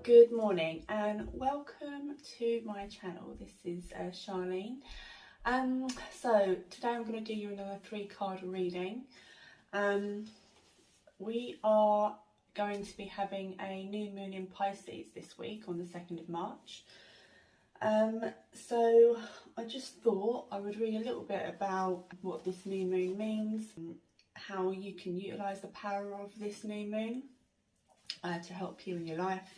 Good morning and welcome to my channel. This is Charlene. So today I'm going to do you another 3-card reading. We are going to be having a new moon in Pisces this week on the 2nd of March. So I just thought I would read a little bit about what this new moon means, how you can utilise the power of this new moon to help you in your life.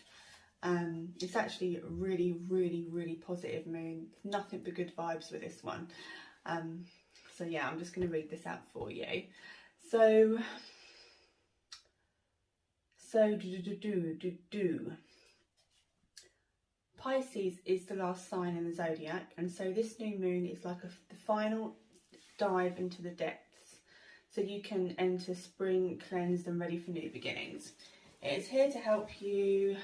It's actually a really positive moon. Nothing but good vibes with this one. So yeah, I'm just going to read this out for you. So Pisces is the last sign in the zodiac, and so this new moon is like the final dive into the depths, so you can enter spring cleansed and ready for new beginnings. It's here to help you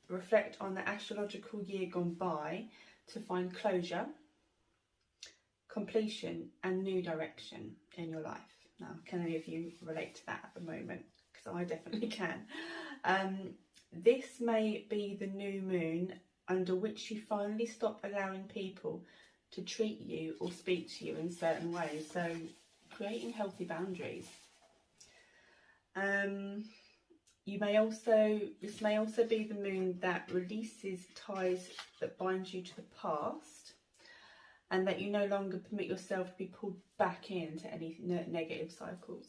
reflect on the astrological year gone by to find closure, completion and new direction in your life. Now, can any of you relate to that at the moment? Because I definitely can. This may be the new moon under which you finally stop allowing people to treat you or speak to you in certain ways, so creating healthy boundaries. This may also be the moon that releases ties that bind you to the past, and that you no longer permit yourself to be pulled back into any negative cycles.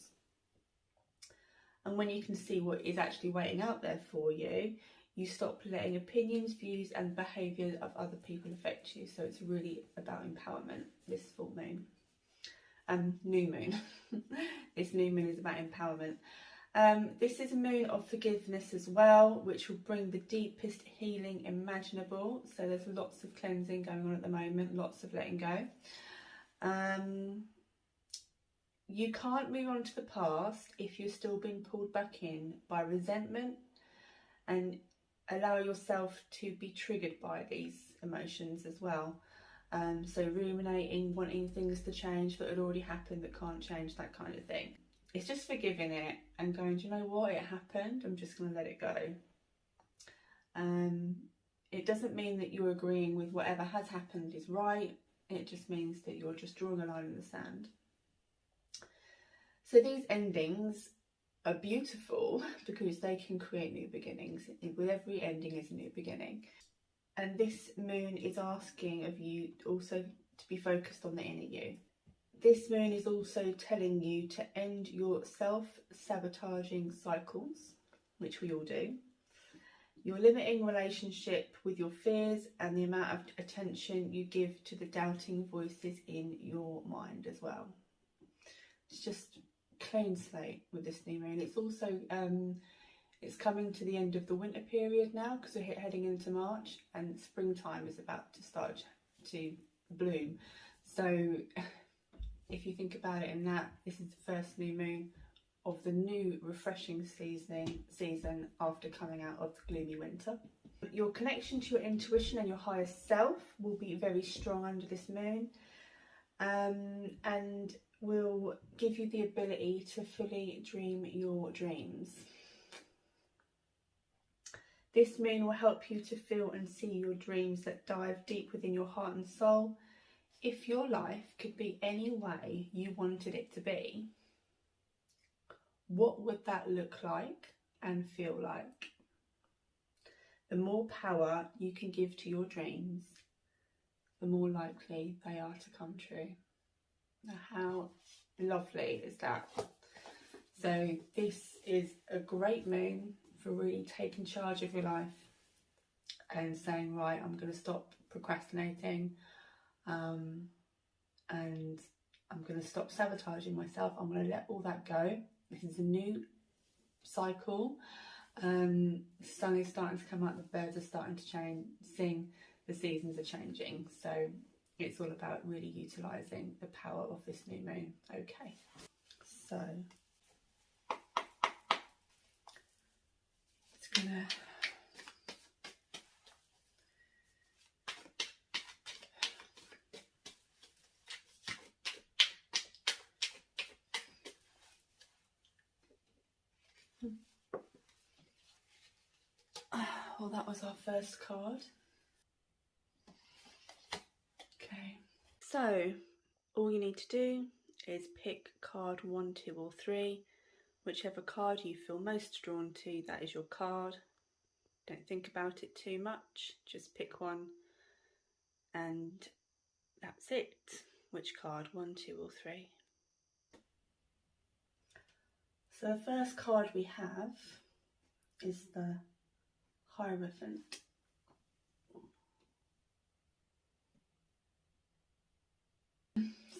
And when you can see what is actually waiting out there for you, you stop letting opinions, views and behaviour of other people affect you. So it's really about empowerment, this full moon. New moon. This new moon is about empowerment. This is a moon of forgiveness as well, which will bring the deepest healing imaginable. So there's lots of cleansing going on at the moment, lots of letting go. You can't move on to the past if you're still being pulled back in by resentment, and allow yourself to be triggered by these emotions as well. So ruminating, wanting things to change that had already happened that can't change, that kind of thing. It's just forgiving it and going, do you know what, it happened, I'm just going to let it go. It doesn't mean that you're agreeing with whatever has happened is right. It just means that you're just drawing a line in the sand. So these endings are beautiful because they can create new beginnings. With every ending is a new beginning. And this moon is asking of you also to be focused on the inner you. This moon is also telling you to end your self-sabotaging cycles, which we all do. Your limiting relationship with your fears and the amount of attention you give to the doubting voices in your mind as well. It's just clean slate with this new moon. It's also it's coming to the end of the winter period now, because we're heading into March and springtime is about to start to bloom. So if you think about it in that, this is the first new moon of the new refreshing season after coming out of the gloomy winter. Your connection to your intuition and your higher self will be very strong under this moon, and will give you the ability to fully dream your dreams. This moon will help you to feel and see your dreams that dive deep within your heart and soul. If your life could be any way you wanted it to be, what would that look like and feel like? The more power you can give to your dreams, the more likely they are to come true. Now, how lovely is that? So this is a great moon for really taking charge of your life and saying, right, I'm going to stop procrastinating, and I'm going to stop sabotaging myself. I'm going to let all that go. This is a new cycle. The sun is starting to come out, the birds are starting to sing, the seasons are changing. So it's all about really utilising the power of this new moon. Okay, so it's gonna Oh, that was our first card. Okay, so all you need to do is pick card 1, 2 or 3. Whichever card you feel most drawn to, that is your card. Don't think about it too much, just pick one and that's it. Which card, 1, 2 or 3? So the first card we have is the Hierophant.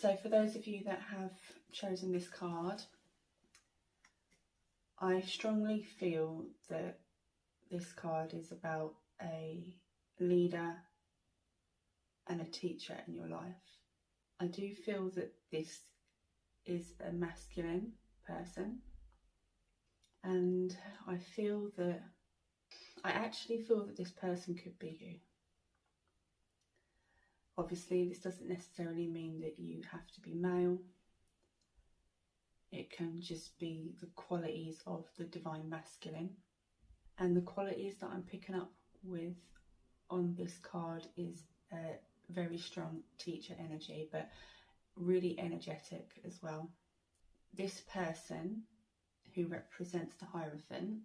So for those of you that have chosen this card, I strongly feel that this card is about a leader and a teacher in your life. I do feel that this is a masculine person, and I actually feel that this person could be you. Obviously, this doesn't necessarily mean that you have to be male. It can just be the qualities of the divine masculine. And the qualities that I'm picking up with on this card is a very strong teacher energy, but really energetic as well. This person who represents the Hierophant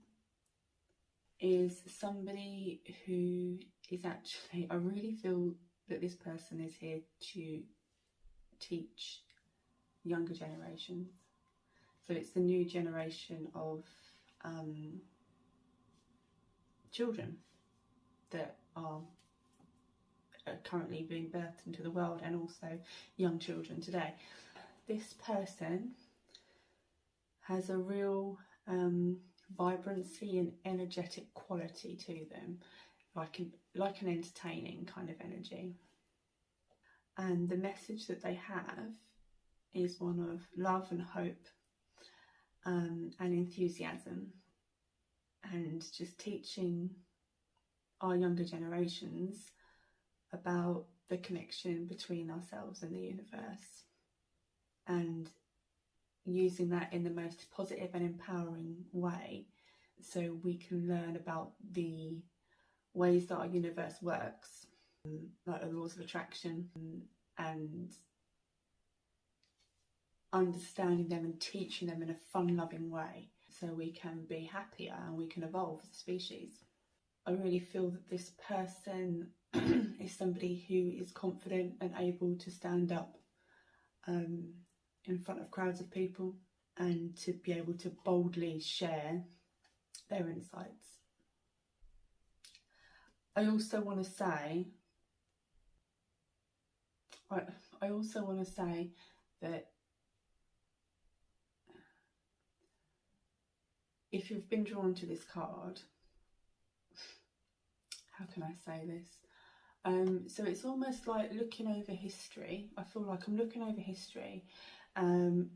is somebody who is actually, I really feel that this person is here to teach younger generations. So it's the new generation of children that are currently being birthed into the world, and also young children today. This person has a real vibrancy and energetic quality to them, like an entertaining kind of energy. And the message that they have is one of love and hope and enthusiasm, and just teaching our younger generations about the connection between ourselves and the universe, and using that in the most positive and empowering way, so we can learn about the ways that our universe works, like the laws of attraction, and understanding them and teaching them in a fun-loving way, so we can be happier and we can evolve as a species. I really feel that this person is somebody who is confident and able to stand up in front of crowds of people and to be able to boldly share their insights. I also want to say that if you've been drawn to this card, how can I say this? So it's almost like looking over history. I feel like I'm looking over history and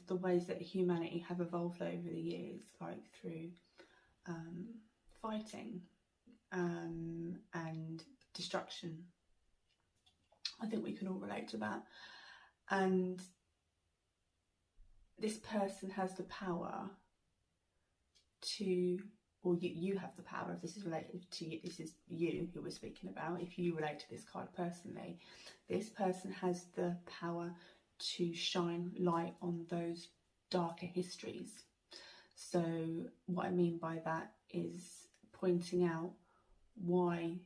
the ways that humanity have evolved over the years, like through fighting and destruction. I think we can all relate to that. And this person has the power to, or you have the power, if this is related to you, this is you who we're speaking about, if you relate to this card personally, this person has the power to shine light on those darker histories. So what I mean by that is pointing out why,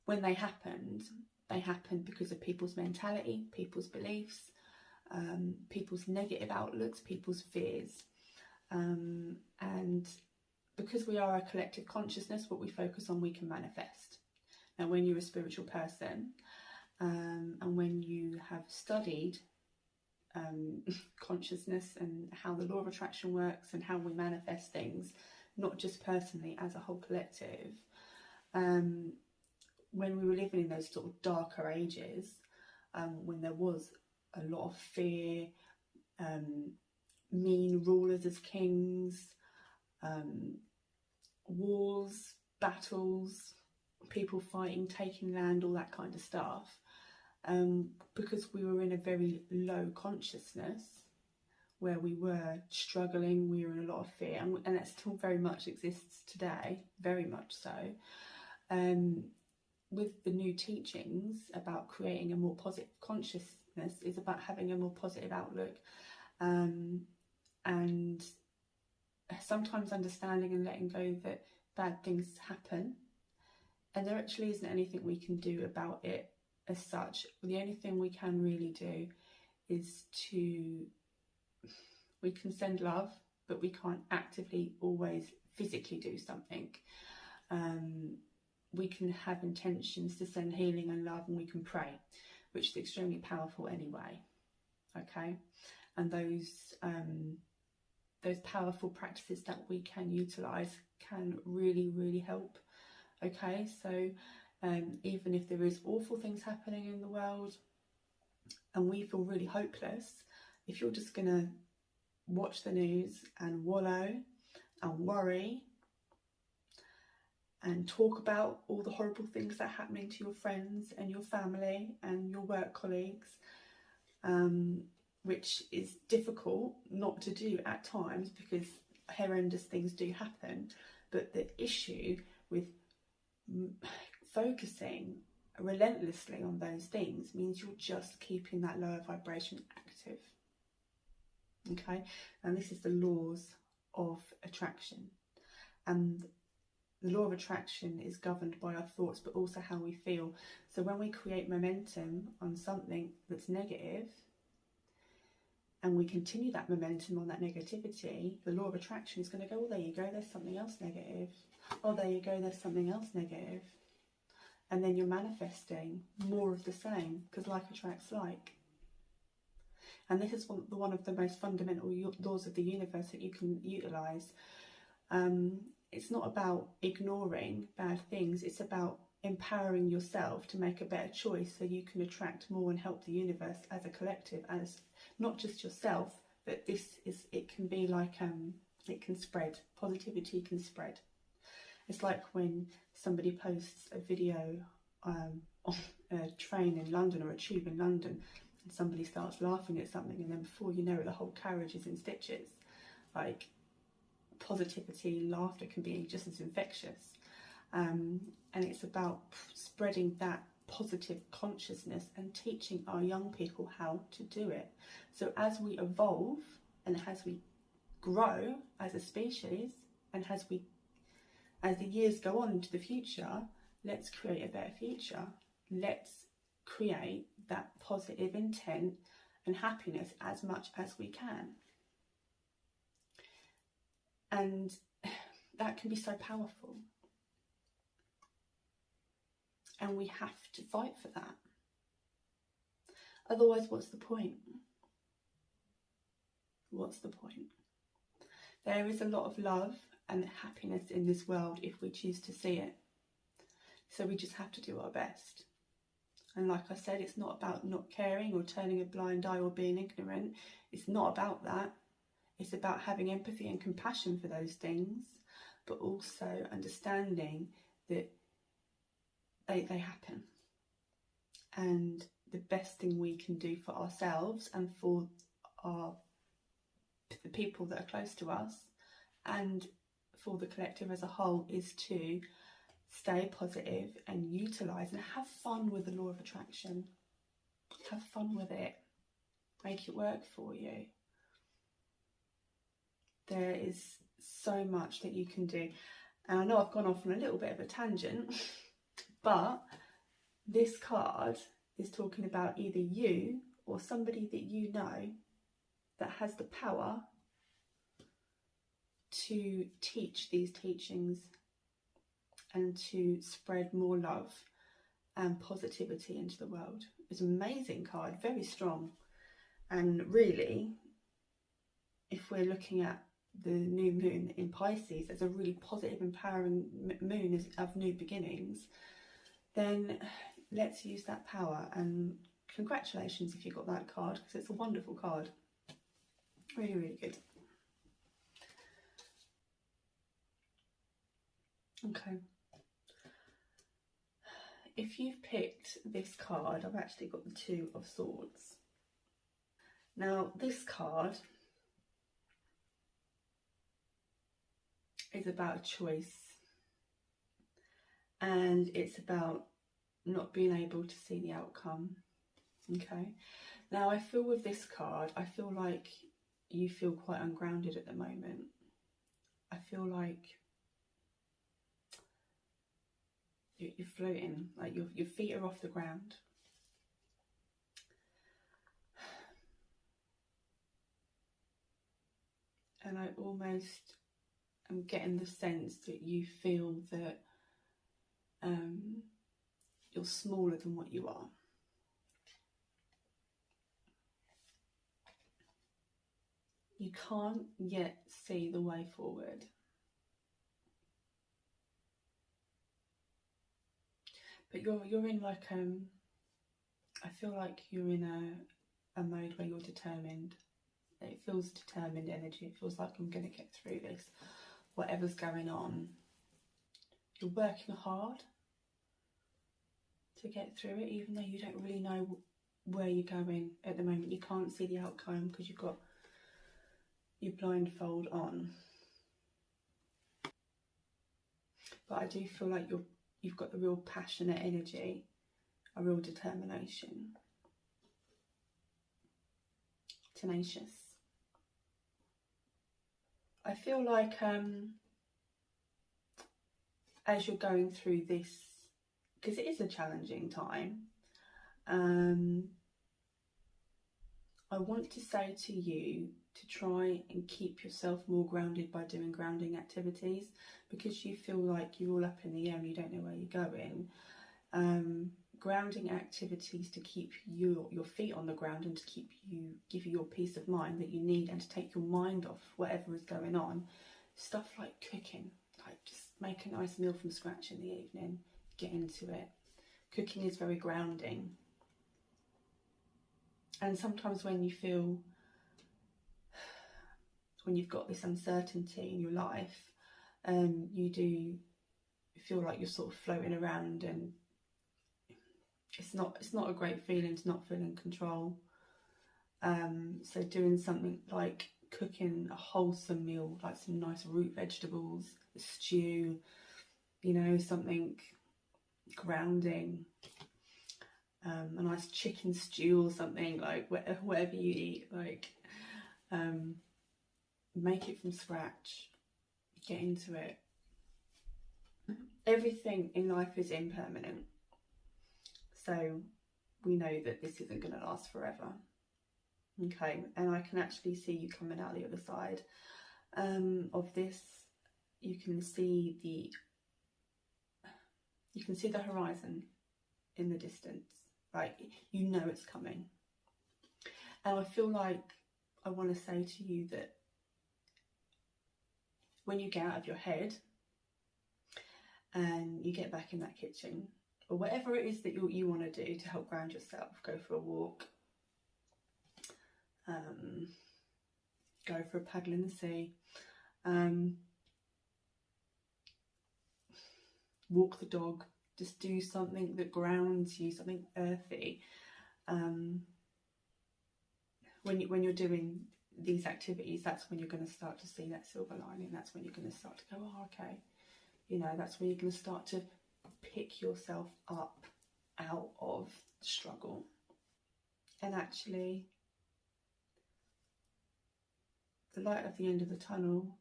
when they happened because of people's mentality, people's beliefs, people's negative outlooks, people's fears. And because we are a collective consciousness, what we focus on, we can manifest. Now, when you're a spiritual person, and when you have studied consciousness and how the law of attraction works and how we manifest things, not just personally, as a whole collective, when we were living in those sort of darker ages, when there was a lot of fear, mean rulers as kings, wars, battles, people fighting, taking land, all that kind of stuff, because we were in a very low consciousness, where we were struggling, we were in a lot of fear, and that still very much exists today, very much so. With the new teachings about creating a more positive consciousness, is about having a more positive outlook, and sometimes understanding and letting go that bad things happen, and there actually isn't anything we can do about it as such. The only thing we can really do is we can send love, but we can't actively always physically do something. We can have intentions to send healing and love, and we can pray, which is extremely powerful anyway. Okay, and those powerful practices that we can utilize can really, really help. Okay, so even if there is awful things happening in the world and we feel really hopeless, if you're just gonna watch the news and wallow and worry and talk about all the horrible things that are happening to your friends and your family and your work colleagues, which is difficult not to do at times because horrendous things do happen, but the issue with focusing relentlessly on those things means you're just keeping that lower vibration active. Okay, and this is the laws of attraction, and the law of attraction is governed by our thoughts but also how we feel. So when we create momentum on something that's negative and we continue that momentum on that negativity, the law of attraction is going to go, oh, there you go, there's something else negative. Oh, there you go, there's something else negative. And then you're manifesting more of the same, because like attracts like. And this is one of the most fundamental laws of the universe that you can utilise. It's not about ignoring bad things, it's about empowering yourself to make a better choice so you can attract more and help the universe as a collective, as not just yourself, but it can be like, it can spread, positivity can spread. It's like when somebody posts a video on a train in London or a tube in London, and somebody starts laughing at something, and then before you know it, the whole carriage is in stitches. Like, positivity, laughter can be just as infectious. And it's about spreading that positive consciousness and teaching our young people how to do it. So as we evolve and as we grow as a species, and as the years go on into the future, let's create a better future. Let's create that positive intent and happiness as much as we can. And that can be so powerful. And we have to fight for that. Otherwise, what's the point? What's the point? There is a lot of love and happiness in this world if we choose to see it. So we just have to do our best. And like I said, it's not about not caring or turning a blind eye or being ignorant. It's not about that. It's about having empathy and compassion for those things, but also understanding that they happen. And the best thing we can do for ourselves and for the people that are close to us and for the collective as a whole is to stay positive and utilise and have fun with the law of attraction. Have fun with it. Make it work for you. There is so much that you can do. And I know I've gone off on a little bit of a tangent, but this card is talking about either you or somebody that you know that has the power to teach these teachings and to spread more love and positivity into the world. It's an amazing card, very strong. And really, if we're looking at the new moon in Pisces as a really positive, empowering moon of new beginnings, then let's use that power. And congratulations if you got that card, because it's a wonderful card. Really, really good. Okay. If you've picked this card, I've actually got the Two of Swords. Now, this card is about a choice, and it's about not being able to see the outcome. Okay, now I feel with this card, I feel like you feel quite ungrounded at the moment. I feel like you're floating, like your feet are off the ground. And I almost am getting the sense that you feel that you're smaller than what you are. You can't yet see the way forward. But you're in like I feel like you're in a mode where you're determined. It feels determined energy. It feels like I'm going to get through this, whatever's going on. You're working hard to get through it, even though you don't really know where you're going at the moment. You can't see the outcome because you've got your blindfold on. But I do feel like you've got the real passionate energy, a real determination, tenacious. I feel like as you're going through this, because it is a challenging time, I want to say to you to try and keep yourself more grounded by doing grounding activities, because you feel like you're all up in the air and you don't know where you're going. Grounding activities to keep your feet on the ground and to give you your peace of mind that you need, and to take your mind off whatever is going on. Stuff like cooking, like just make a nice meal from scratch in the evening, get into it. Cooking is very grounding. And sometimes when you've got this uncertainty in your life, you do feel like you're sort of floating around, and it's not a great feeling to not feel in control. So doing something like cooking a wholesome meal, like some nice root vegetables, a stew, something grounding, a nice chicken stew or something, like whatever you eat, like make it from scratch, get into it. Everything in life is impermanent, so we know that this isn't going to last forever. Okay, and I can actually see you coming out the other side of this. You can see the horizon in the distance, like it's coming. And I feel like I want to say to you that when you get out of your head and you get back in that kitchen, or whatever it is that you want to do to help ground yourself, go for a walk, go for a paddle in the sea, walk the dog, just do something that grounds you, something earthy. When you're doing these activities, that's when you're going to start to see that silver lining. That's when you're going to start to go, oh, okay, that's when you're going to start to pick yourself up out of the struggle. And actually, the light at the end of the tunnel,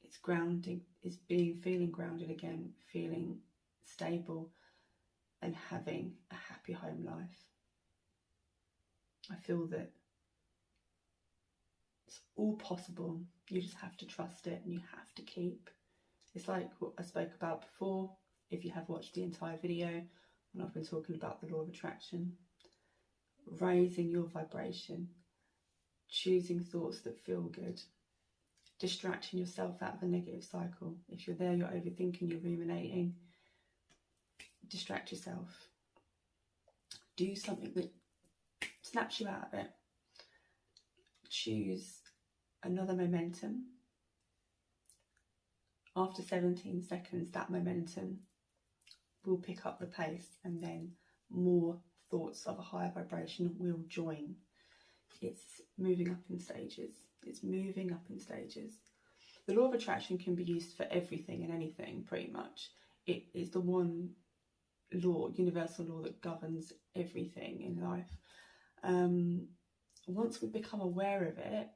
it's grounding, is feeling grounded again, feeling stable, and having a happy home life. I feel that it's all possible. You just have to trust it, and you have to keep. It's like what I spoke about before, if you have watched the entire video, and I've been talking about the law of attraction. Raising your vibration, choosing thoughts that feel good, distracting yourself out of a negative cycle. If you're there, you're overthinking, you're ruminating, distract yourself. Do something that snaps you out of it. Choose another momentum. After 17 seconds, that momentum will pick up the pace, and then more thoughts of a higher vibration will join. It's moving up in stages. It's moving up in stages. The law of attraction can be used for everything and anything, pretty much. It is the one law, universal law, that governs everything in life. Once we become aware of it,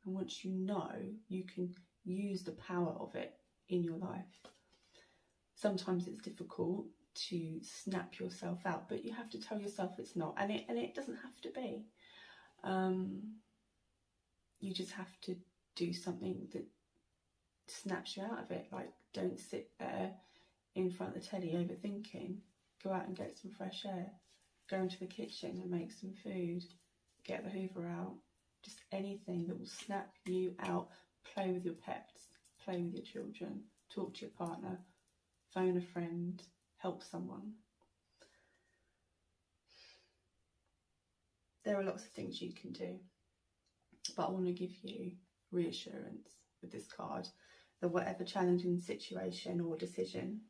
and once you know, you can use the power of it in your life. Sometimes it's difficult to snap yourself out, but you have to tell yourself it's not, and it doesn't have to be. You just have to do something that snaps you out of it. Like, don't sit there in front of the telly overthinking. Go out and get some fresh air. Go into the kitchen and make some food. Get the Hoover out. Just anything that will snap you out. Play with your pets. Play with your children. Talk to your partner. Phone a friend. Help someone. There are lots of things you can do. But I want to give you reassurance with this card that whatever challenging situation or decision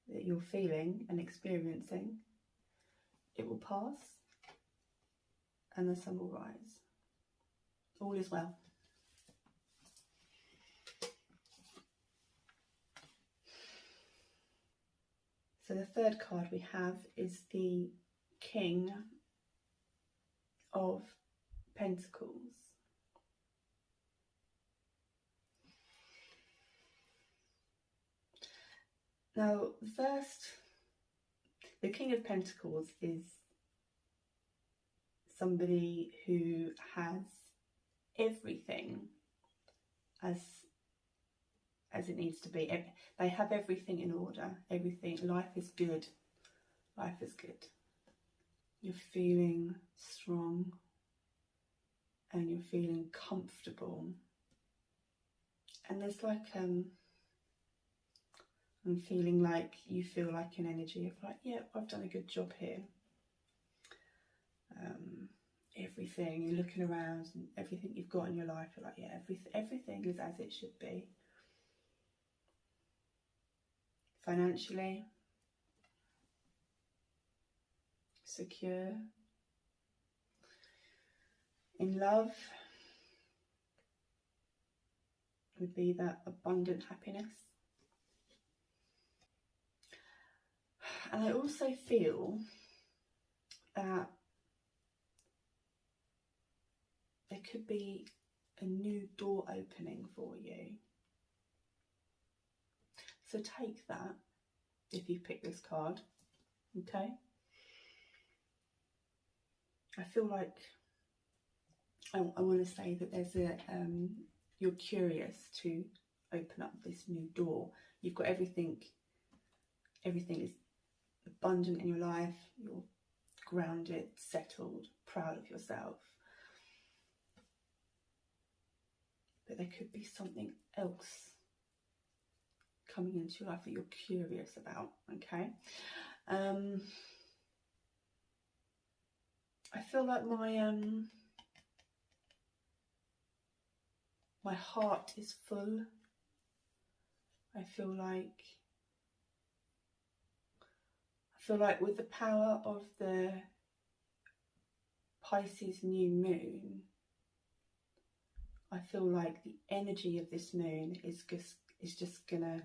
that you're feeling and experiencing, it will pass and the sun will rise. All is well. So the third card we have is the King of Pentacles. Now, the King of Pentacles is somebody who has everything as it needs to be. They have everything in order. Everything. Life is good. Life is good. You're feeling strong and you're feeling comfortable. And there's like I'm feeling like you feel like an energy of like, yeah, I've done a good job here. Everything, you're looking around and everything you've got in your life, you're like, yeah, everything is as it should be. Financially, secure. In love, would be that abundant happiness. And I also feel that there could be a new door opening for you. So take that if you pick this card, okay? I feel like I want to say that there's you're curious to open up this new door. You've got everything is abundant in your life. You're grounded, settled, proud of yourself. But there could be something else coming into your life that you're curious about, okay? I feel like my heart is full. I feel like with the power of the Pisces New Moon, I feel like the energy of this moon is just gonna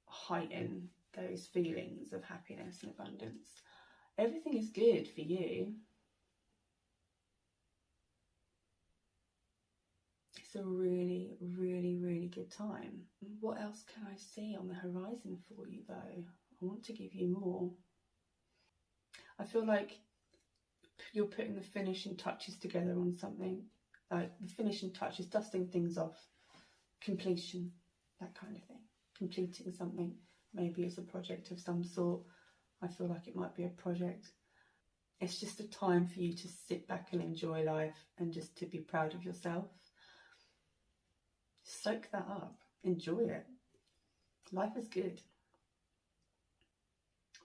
heighten those feelings of happiness and abundance. Everything is good for you. It's a really, really, really good time. What else can I see on the horizon for you though? I want to give you more. I feel like you're putting the finishing touches together on something. Like the finishing touches, dusting things off, completion, that kind of thing. Completing something, maybe it's a project of some sort. I feel like it might be a project. It's just a time for you to sit back and enjoy life and just to be proud of yourself. Soak that up, enjoy it. Life is good.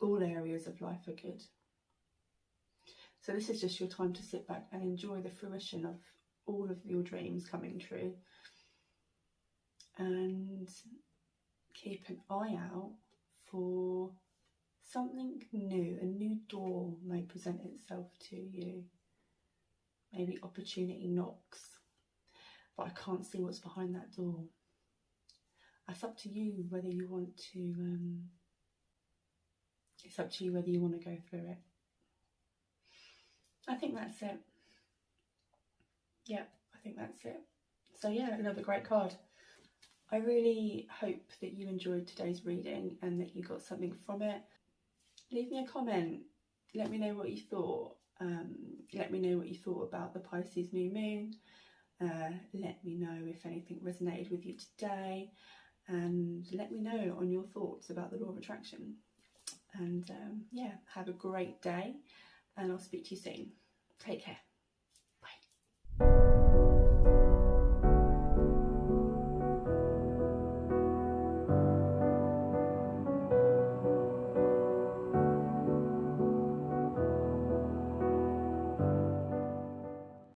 All areas of life are good. So this is just your time to sit back and enjoy the fruition of all of your dreams coming true. And keep an eye out for something new. A new door may present itself to you. Maybe opportunity knocks. but I can't see what's behind that door. It's up to you whether you want to, it's up to you whether you want to go through it. I think that's it. Yeah, I think that's it. So yeah, another great card. I really hope that you enjoyed today's reading and that you got something from it. Leave me a comment. Let me know what you thought. Let me know what you thought about the Pisces New Moon. Let me know if anything resonated with you today. And let me know on your thoughts about the Law of Attraction. And yeah, have a great day. And I'll speak to you soon. Take care. Bye.